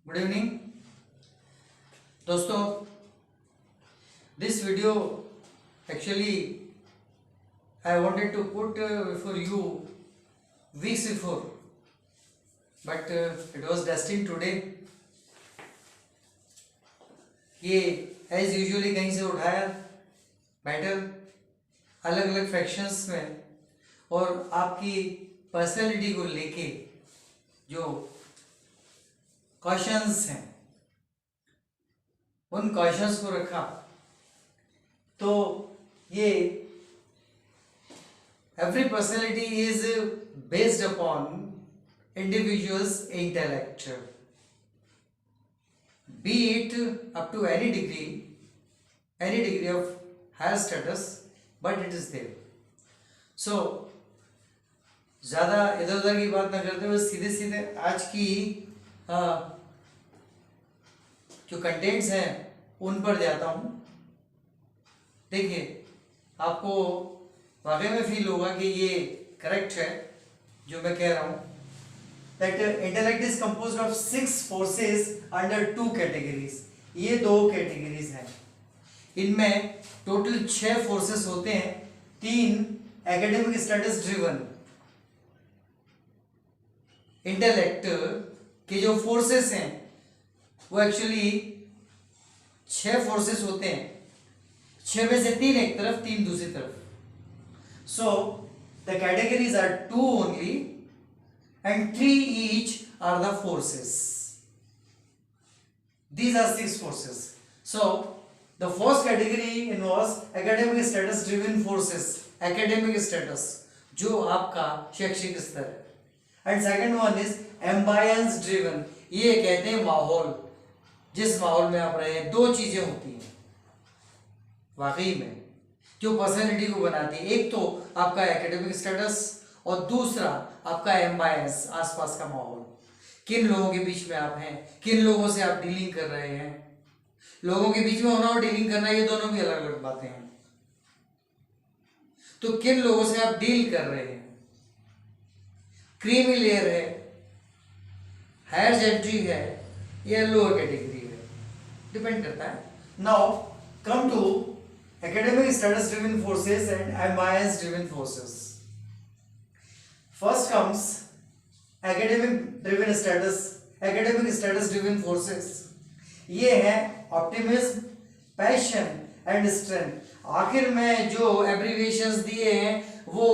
Good evening दोस्तों। This video actually I wanted to put before you weeks before, but it was destined today। ये as usually कहीं से उठाया matter अलग अलग फ्रैक्शंस में, और आपकी पर्सनैलिटी को लेके जो क्वेश्चंस हैं उन क्वेश्चंस को रखा। तो ये every personality is based upon individuals intellect, be it up to any degree of higher status, but it is there। so ज़्यादा इधर उधर की बात ना करते हुए सीधे सीधे आज की जो कंटेंट्स हैं उन पर जाता हूँ। देखिए, आपको वाकई में फील होगा कि ये करेक्ट है जो मैं कह रहा हूँ, that intellect is composed of 6 forces under 2 categories। ये 2 कैटेगरीज हैं, इनमें टोटल 6 फोर्सेस होते हैं। 3 एकेडमिक स्टेटस ड्रिवन इंटेलेक्ट के जो फोर्सेस हैं वो एक्चुअली 6 फोर्सेस होते हैं। 6 में से 3 एक तरफ, 3 दूसरी तरफ। So the categories are 2 only and 3 each are the forces। These are 6 forces। So the first category involves academic status driven forces, academic status जो आपका शैक्षिक स्तर है, and second one is ambience driven। ये कहते हैं माहौल, जिस माहौल में आप रहे हैं। 2 चीजें होती हैं वाकई में जो पर्सनैलिटी को बनाती है, एक तो आपका एकेडमिक स्टेटस और दूसरा आपका एम्बायस, आसपास का माहौल। किन लोगों के बीच में आप हैं, किन लोगों से आप डीलिंग कर रहे हैं। लोगों के बीच में होना और डीलिंग करना ये दोनों भी अलग अलग बातें हैं। तो किन लोगों से आप डील कर रहे हैं, क्रीमी लेयर है, हायर जेंट्री है या लोअर कैटेगरी है, डिपेंड करता है। Now come to academic status driven forces and ambience driven forces. First comes academic status driven forces। ये है optimism, passion and strength। आखिर में जो एब्रीविएशंस दिए हैं वो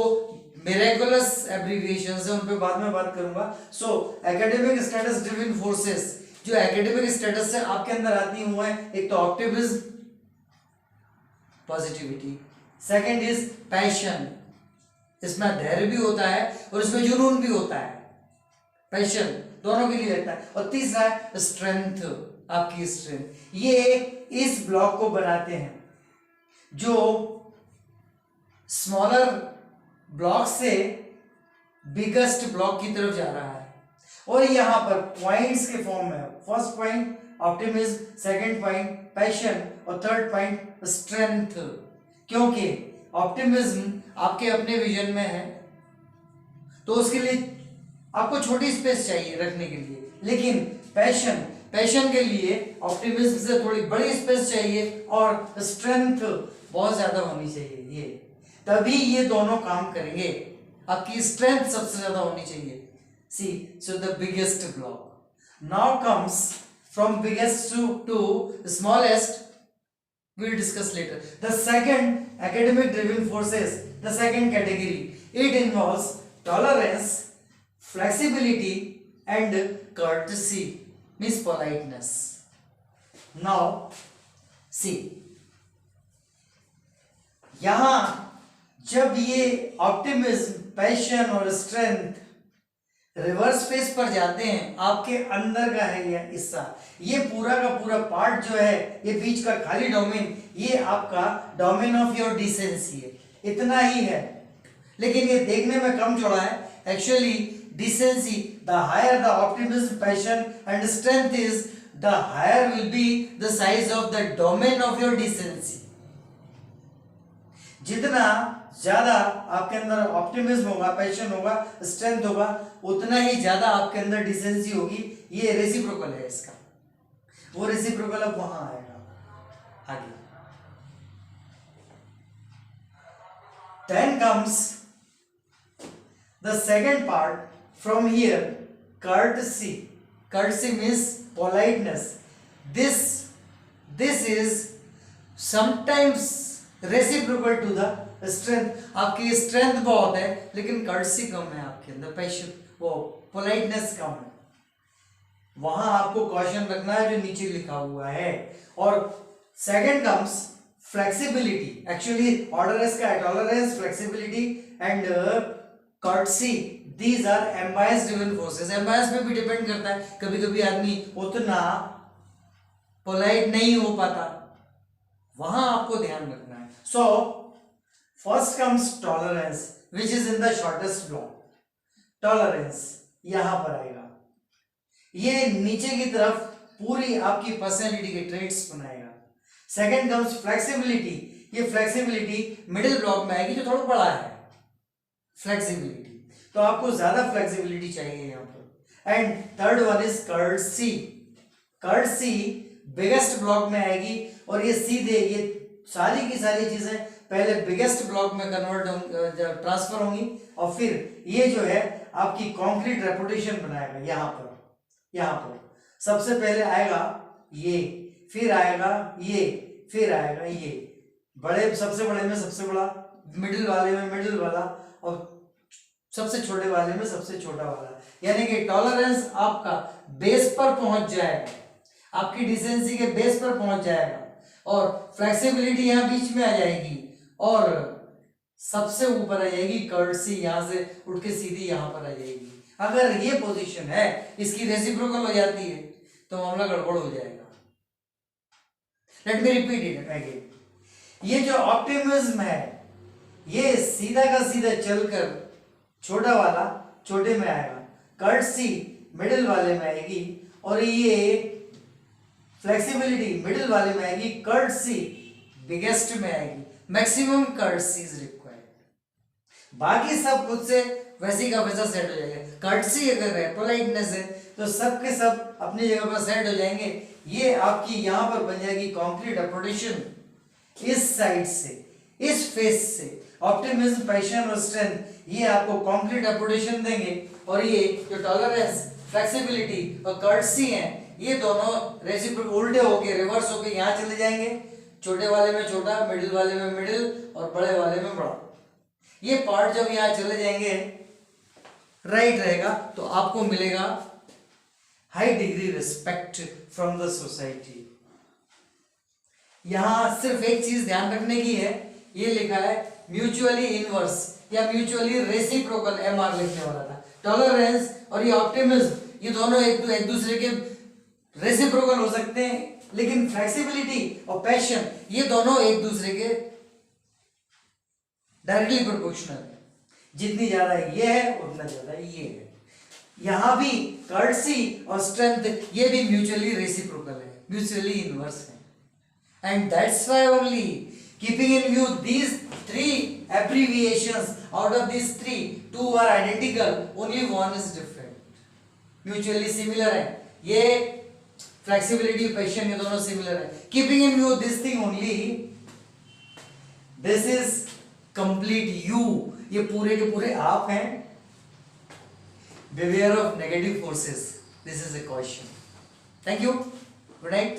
miraculous एब्रीविएशंस हैं, उन पे बाद में बात करूंगा। So academic status driven forces जो एकेडमिक स्टेटस से आपके अंदर आती हुए हैं, एक तो optimism, positivity. Second is passion, इसमें धैर्य भी होता है और इसमें जुनून भी होता है, पैशन दोनों के लिए रहता है। और तीसरा है स्ट्रेंथ, आपकी स्ट्रेंथ। ये इस ब्लॉक को बनाते हैं जो स्मॉलर ब्लॉक से बिगेस्ट ब्लॉक की तरफ जा रहा है। और यहां पर पॉइंट्स के फॉर्म में, first point optimism, second point passion और थर्ड पॉइंट स्ट्रेंथ। क्योंकि ऑप्टिमिज्म आपके अपने विजन में है तो उसके लिए आपको छोटी स्पेस चाहिए रखने के लिए, लेकिन पैशन के लिए ऑप्टिमिज्म से थोड़ी बड़ी स्पेस चाहिए और स्ट्रेंथ बहुत ज्यादा होनी चाहिए। ये तभी ये दोनों काम करेंगे। आपकी स्ट्रेंथ सबसे ज्यादा होनी चाहिए। C, so the biggest block now comes from biggest to smallest, we'll discuss later। The second academic driven forces, the second category, it involves tolerance, flexibility and courtesy, means politeness। now see, यहां जब ये optimism, passion और strength reverse face पर जाते हैं, आपके अंदर का है यह हिस्सा, ये पूरा का पूरा पार्ट जो है, ये बीच का खाली डोमेन, ये आपका डोमेन ऑफ योर डिसेंसी है। इतना ही है, लेकिन ये देखने में कम चौड़ा है। Actually decency, the higher the optimism, passion and strength is, the higher will be the size of the domain of your decency. जितना ज्यादा आपके अंदर ऑप्टिमिज्म होगा, पैशन होगा, स्ट्रेंथ होगा, उतना ही ज्यादा आपके अंदर डिसेंसी होगी। ये रेसिप्रोकल है इसका, वो रेसिप्रोकल अब वहां आएगा आगे। Then comes the second part from here, courtesy. Courtesy means politeness. This is sometimes reciprocal to the strength. आपकी स्ट्रेंथ बहुत है लेकिन कर्टसी कम है आपके अंदर, पैशन वो पोलाइटनेस कम है। वहां आपको कॉशन रखना है जो नीचे लिखा हुआ है। और second comes flexibility. Actually order इसका है tolerance, flexibility and courtesy. These are ambience driven forces. Ambience पे भी डिपेंड करता है, कभी कभी आदमी उतना पोलाइट नहीं हो पाता, वहां आपको ध्यान रखना है। So first comes tolerance which is in the shortest block. Tolerance यहां पर आएगा, ये नीचे की तरफ पूरी आपकी पर्सनैलिटी के ट्रेट्स बनाएगा। Second comes flexibility. ये फ्लेक्सिबिलिटी मिडिल ब्लॉक में आएगी जो थोड़ा बड़ा है फ्लेक्सिबिलिटी, तो आपको ज्यादा फ्लेक्सिबिलिटी चाहिए यहाँ पर। And third one is courtesy. Courtesy biggest block में आएगी और ये सीधे ये सारी की सारी चीजें पहले बिगेस्ट ब्लॉक में कन्वर्ट ट्रांसफर होंगी और फिर ये जो है आपकी कॉन्क्रीट रेपुटेशन बनाएगा। यहाँ पर सबसे पहले आएगा ये, फिर आएगा ये, फिर आएगा ये। बड़े सबसे बड़े में सबसे बड़ा, मिडिल वाले में मिडिल वाला और सबसे छोटे वाले में सबसे छोटा वाला। यानी कि टॉलरेंस आपका बेस पर पहुंच जाएगा, आपकी डिसेंसी के बेस पर पहुंच जाएगा और फ्लेक्सिबिलिटी यहाँ बीच में आ जाएगी और सबसे ऊपर आ जाएगी कर्टसी, यहां से उठ के सीधी यहां पर आ जाएगी। अगर ये पोजीशन है इसकी रेसिप्रोकल हो जाती है तो मामला गड़बड़ हो जाएगा। Let me repeat it again. ये जो ऑप्टिमिज्म है ये सीधा का सीधा चलकर छोटा वाला छोटे में आएगा, कर्टसी मिडिल वाले में आएगी और ये फ्लेक्सिबिलिटी मिडिल वाले में आएगी, कर्टसी बिगेस्ट में आएगी। Maximum courtesy is required. बाकी सब खुद से वैसी का वैसा सेट हो जाएगा। कर्टसी अगर है, पोलाइटनेस है तो सब के सब अपनी जगह पर सेट हो जाएंगे। ये आपकी यहां पर बन जाएगी कॉन्क्रीट रेपुटेशन। इस साइड से, इस फेस से ऑप्टिमिज्म, पैशन और स्ट्रेंथ ये आपको कॉन्क्रीट रेपुटेशन देंगे और ये जो टॉलरेंस, फ्लेक्सिबिलिटी और कर्टसी हैं ये दोनों रेसिप्रोकल उल्टे होके रिवर्स होके यहां चले जाएंगे। छोटे वाले में छोटा, मिडिल वाले में मिडिल और बड़े वाले में बड़ा। ये पार्ट जब यहां चले जाएंगे राइट रहेगा तो आपको मिलेगा high degree respect from the society. यहां सिर्फ एक चीज ध्यान रखने की है, ये लिखा है म्यूचुअली इनवर्स या म्यूचुअली रेसिप्रोकल, एमआर लिखने वाला था। टॉलरेंस और ये ऑप्टिमिज्म ये दोनों एक दूसरे के रेसिप्रोकल हो सकते हैं, लेकिन फ्लेक्सिबिलिटी और पैशन ये दोनों एक दूसरे के डायरेक्टली प्रोपोर्शनल है। जितनी ज्यादा ये है उतना ज्यादा ये है। यहां भी कर्टसी और स्ट्रेंथ ये भी म्यूचुअली रेसिप्रोकल है, म्यूचुअली इनवर्स है। And that's why only keeping in view these three abbreviations, out of these three, two are identical, only one is different. Mutually similar है, ये फ्लेक्सिबिलिटी, पैशन ये दोनों similar है। Keeping in view this thing only, this is complete you, ये पूरे के पूरे आप हैं। Beware of negative forces. This is a caution. Thank you. Good night.